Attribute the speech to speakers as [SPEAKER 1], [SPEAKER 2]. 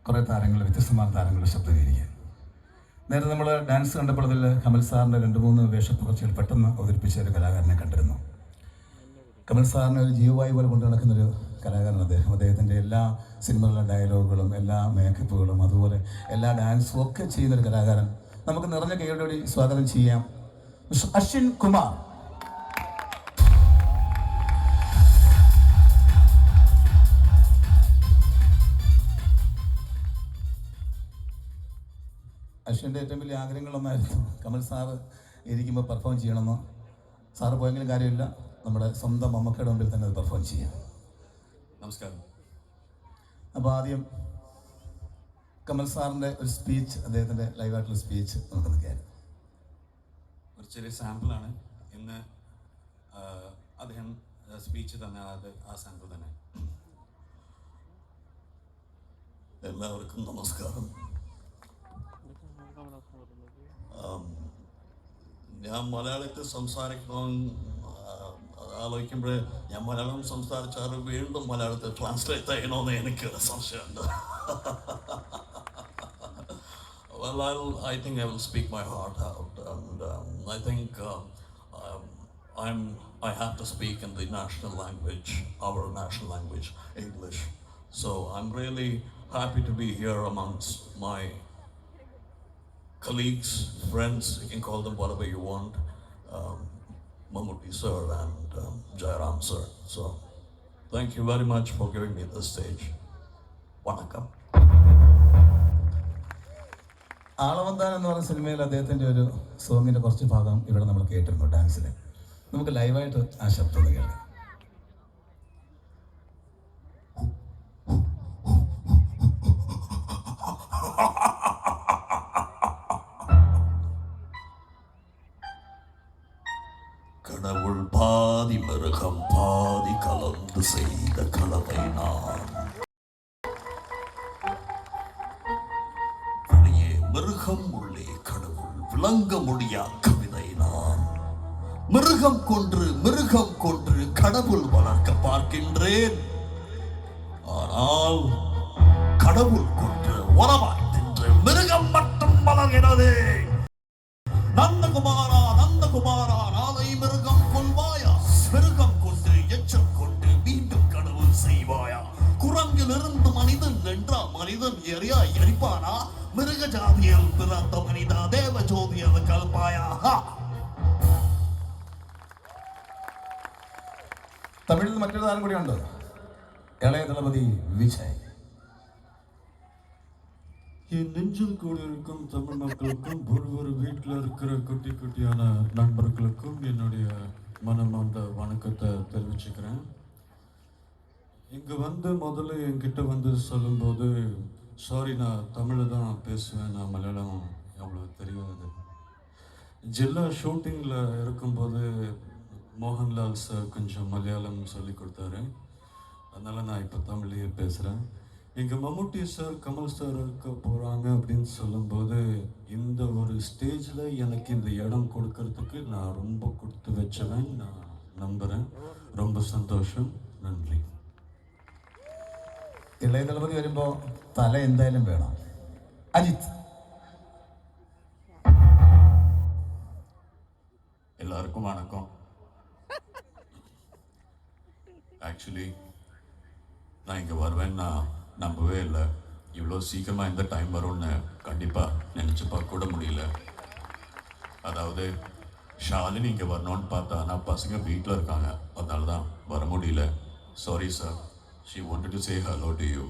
[SPEAKER 1] കുറേ താരങ്ങൾ, വ്യത്യസ്തമായ താരങ്ങൾ ശബ്ദീകരിക്കാൻ. നേരത്തെ നമ്മൾ ഡാൻസ് കണ്ടപ്പോൾ അതിൽ കമൽ സാറിൻ്റെ 2-3 വേഷപ്പുറച്ചുകൾ പെട്ടെന്ന് അവതരിപ്പിച്ച ഒരു കലാകാരനെ കണ്ടിരുന്നു. കമൽ സാറിനെ ഒരു ജീവവായു പോലെ കൊണ്ടു നടക്കുന്നൊരു കലാകാരൻ അദ്ദേഹം. അദ്ദേഹത്തിൻ്റെ എല്ലാ സിനിമകളിലെ ഡയലോഗുകളും എല്ലാ മേക്കപ്പുകളും അതുപോലെ എല്ലാ ഡാൻസും ഒക്കെ ചെയ്യുന്നൊരു കലാകാരൻ. നമുക്ക് നിറഞ്ഞ കൈയോടുകൂടി സ്വാഗതം ചെയ്യാം അശ്വിൻ കുമാർ. അശ്വിൻ്റെ ഏറ്റവും വലിയ ആഗ്രഹങ്ങളൊന്നായിരുന്നു കമൽ സാറ് ഇരിക്കുമ്പോൾ പെർഫോം ചെയ്യണമെന്ന്. സാറ് പോയെങ്കിലും കാര്യമില്ല, നമ്മുടെ സ്വന്തം മമ്മക്കയുടെ മുമ്പിൽ തന്നെ അത് പെർഫോം ചെയ്യാം.
[SPEAKER 2] നമസ്കാരം.
[SPEAKER 1] അപ്പോൾ ആദ്യം കമൽ സാറിൻ്റെ ഒരു സ്പീച്ച്, അദ്ദേഹത്തിൻ്റെ ലൈവായിട്ടുള്ള സ്പീച്ച് നമുക്കൊന്ന് കേൾക്കാം.
[SPEAKER 2] ഒരു ചെറിയ സാമ്പിളാണ് ഇന്ന് അദ്ദേഹം സ്പീച്ച് തന്നെ, അത് ആ സാമ്പിൾ തന്നെ.
[SPEAKER 3] എല്ലാവർക്കും നമസ്കാരം. ഞാൻ മലയാളത്തിൽ സംസാരിക്കണമെന്ന് ആലോചിക്കുമ്പോൾ ഞാൻ മലയാളം സംസാരിച്ചാൽ വീണ്ടും മലയാളത്തിൽ ട്രാൻസ്ലേറ്റ് ചെയ്യണമെന്ന് എനിക്കൊരു സംശയമുണ്ട്. Well, I think I will speak my heart out, and I think I have to speak in the national language, our national language, English. So I'm really happy to be here amongst my colleagues, friends, you can call them whatever you want, Mammootty sir and Jairam sir. So thank you very much for giving me this stage. Vanakkam.
[SPEAKER 1] ആളവന്താൻ എന്ന് പറഞ്ഞ സിനിമയിൽ അദ്ദേഹത്തിൻ്റെ ഒരു സോങ്ങിൻ്റെ കുറച്ച് ഭാഗം ഇവിടെ നമ്മൾ കേട്ടിരുന്നു ഡാൻസിൽ. നമുക്ക് ലൈവായിട്ട് ആ ശബ്ദം കേൾക്കാം.
[SPEAKER 3] கடவுள் பாதி மிருகம் பாதி கலந்து செய்த கலவை நான். வெளியே மிருகம் உள்ளே கடவுள் விளங்க முடியா கவிதை நான். மிருகம் கொன்று கடவுள் வளர்க்க பார்க்கின்றேன். ஆனால் கடவுள் கொன்று உறவாய் தின்று மிருகம் மட்டும் வளர்கிறது. நந்தகுமாரா நந்தகுமாரா, நாளை மிருகம் கொள்வாயா? மிருகம் கொண்டு எச்சம் கொண்டு மீண்டும் கடவுள் செய்வாயா? குரங்கிலிருந்து மனிதன் என்றா மனிதன் எரியா எரிப்பானா? மிருக ஜாதியில் பிறந்த மனிதா தேவ ஜோதியில் கல்பாயா?
[SPEAKER 1] തമിഴിൽ മറ്റൊരു താരം കൂടിയുണ്ട്, ഇളയ ദളപതി വിജയ്.
[SPEAKER 4] என் நெஞ்சில் கூடியிருக்கும் தமிழ் மக்களுக்கும் ஒரு வீட்டில் இருக்கிற குட்டி குட்டியான நண்பர்களுக்கும் என்னுடைய மனமார்ந்த வணக்கத்தை தெரிவிச்சுக்கிறேன். இங்கே வந்து முதல்ல என்கிட்ட வந்து சொல்லும்போது, சாரி நான் தமிழில் தான் பேசுவேன், நான் மலையாளம் அவ்வளோ தெரியாது. ஜில்லா ஷூட்டிங்கில் இருக்கும்போது மோகன்லால் சார் கொஞ்சம் மலையாளம் சொல்லி கொடுத்தாரு, அதனால் நான் இப்போ தமிழ்லேயே பேசுகிறேன். இங்கே மம்முட்டி சார் கமல் சார் இருக்க போகிறாங்க அப்படின்னு சொல்லும்போது இந்த ஒரு ஸ்டேஜில் எனக்கு இந்த இடம் கொடுக்கறதுக்கு நான் ரொம்ப கொடுத்து வச்சவன், நான் நம்புகிறேன். ரொம்ப சந்தோஷம், நன்றி.
[SPEAKER 1] ഇളയ ദളപതി വരുമ്പോൾ തല എന്തായാലും വേണം. അജിത്ത്.
[SPEAKER 2] எல்லாருக்கும் வணக்கம். ஆக்சுவலி நான் இங்கே வருவேன்னு நான் நம்பவே இல்லை. இவ்வளோ சீக்கிரமாக இந்த டைம் வரும்னு கண்டிப்பாக நினச்சி பார்க்க கூட முடியல. அதாவது ஷாலினி இங்கே வரணும்னு பார்த்தா, ஆனால் பசங்க வீட்டில் இருக்காங்க, அதனால தான் வர முடியல. Sorry sir, she wanted to say hello to you.